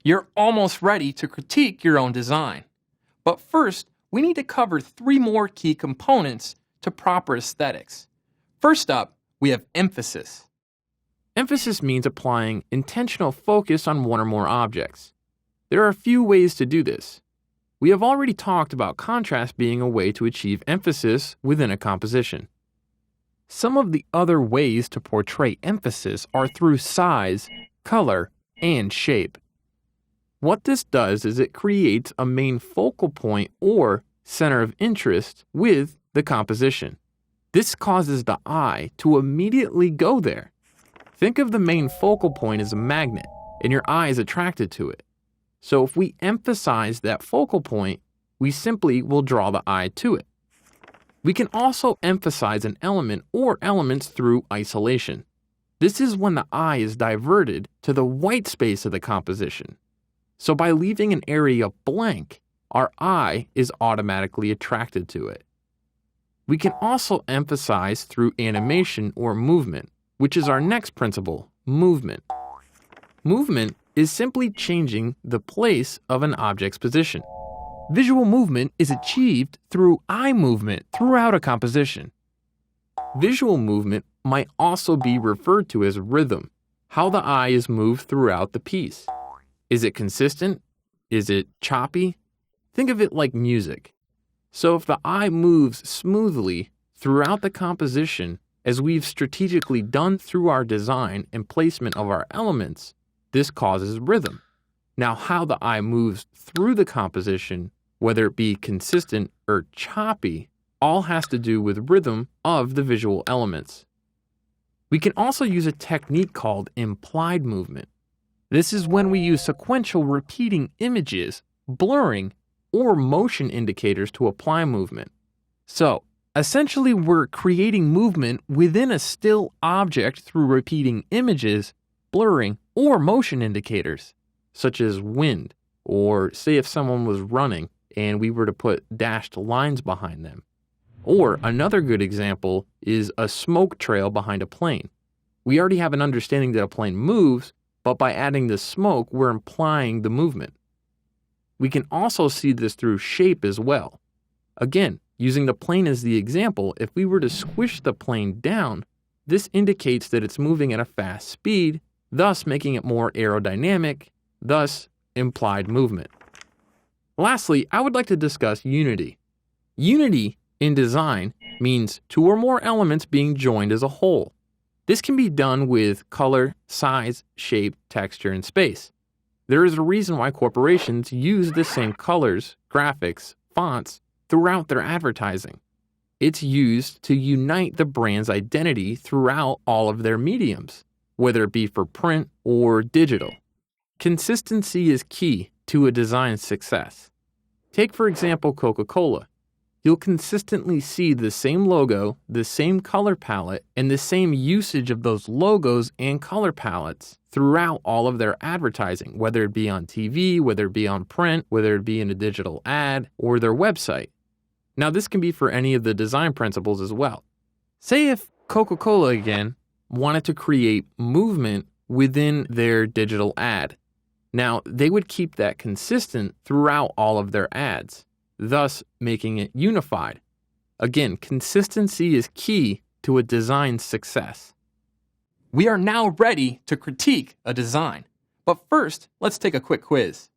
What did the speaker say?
You're almost ready to critique your own design. But first, we need to cover 3 more key components to proper aesthetics. First up, we have emphasis. Emphasis means applying intentional focus on one or more objects. There are a few ways to do this. We have already talked about contrast being a way to achieve emphasis within a composition. Some of the other ways to portray emphasis are through size, color, and shape. What this does is it creates a main focal point or center of interest with the composition. This causes the eye to immediately go there. Think of the main focal point as a magnet, and your eye is attracted to it. So if we emphasize that focal point, we simply will draw the eye to it. We can also emphasize an element or elements through isolation. This is when the eye is diverted to the white space of the composition. So by leaving an area blank, our eye is automatically attracted to it. We can also emphasize through animation or movement, which is our next principle, movement. Movement is simply changing the place of an object's position. Visual movement is achieved through eye movement throughout a composition. Visual movement might also be referred to as rhythm, how the eye is moved throughout the piece. Is it consistent? Is it choppy? Think of it like music. So if the eye moves smoothly throughout the composition, as we've strategically done through our design and placement of our elements, this causes rhythm. Now, how the eye moves through the composition, whether it be consistent or choppy, all has to do with rhythm of the visual elements. We can also use a technique called implied movement. This is when we use sequential repeating images, blurring, or motion indicators to apply movement. So, essentially we're creating movement within a still object through repeating images, blurring, or motion indicators, such as wind, or say if someone was running and we were to put dashed lines behind them. Or another good example is a smoke trail behind a plane. We already have an understanding that a plane moves, but by adding the smoke, we're implying the movement. We can also see this through shape as well. Again, using the plane as the example, if we were to squish the plane down, this indicates that it's moving at a fast speed, thus making it more aerodynamic, thus implied movement. Lastly, I would like to discuss unity. Unity in design means 2 or more elements being joined as a whole. This can be done with color, size, shape, texture, and space. There is a reason why corporations use the same colors, graphics, fonts throughout their advertising. It's used to unite the brand's identity throughout all of their mediums, whether it be for print or digital. Consistency is key to a design's success. Take, for example, Coca-Cola. You'll consistently see the same logo, the same color palette, and the same usage of those logos and color palettes throughout all of their advertising, whether it be on TV, whether it be on print, whether it be in a digital ad, or their website. Now, this can be for any of the design principles as well. Say if Coca-Cola, again, wanted to create movement within their digital ad. Now, they would keep that consistent throughout all of their ads, thus making it unified. Again, consistency is key to a design's success. We are now ready to critique a design. But first, let's take a quick quiz.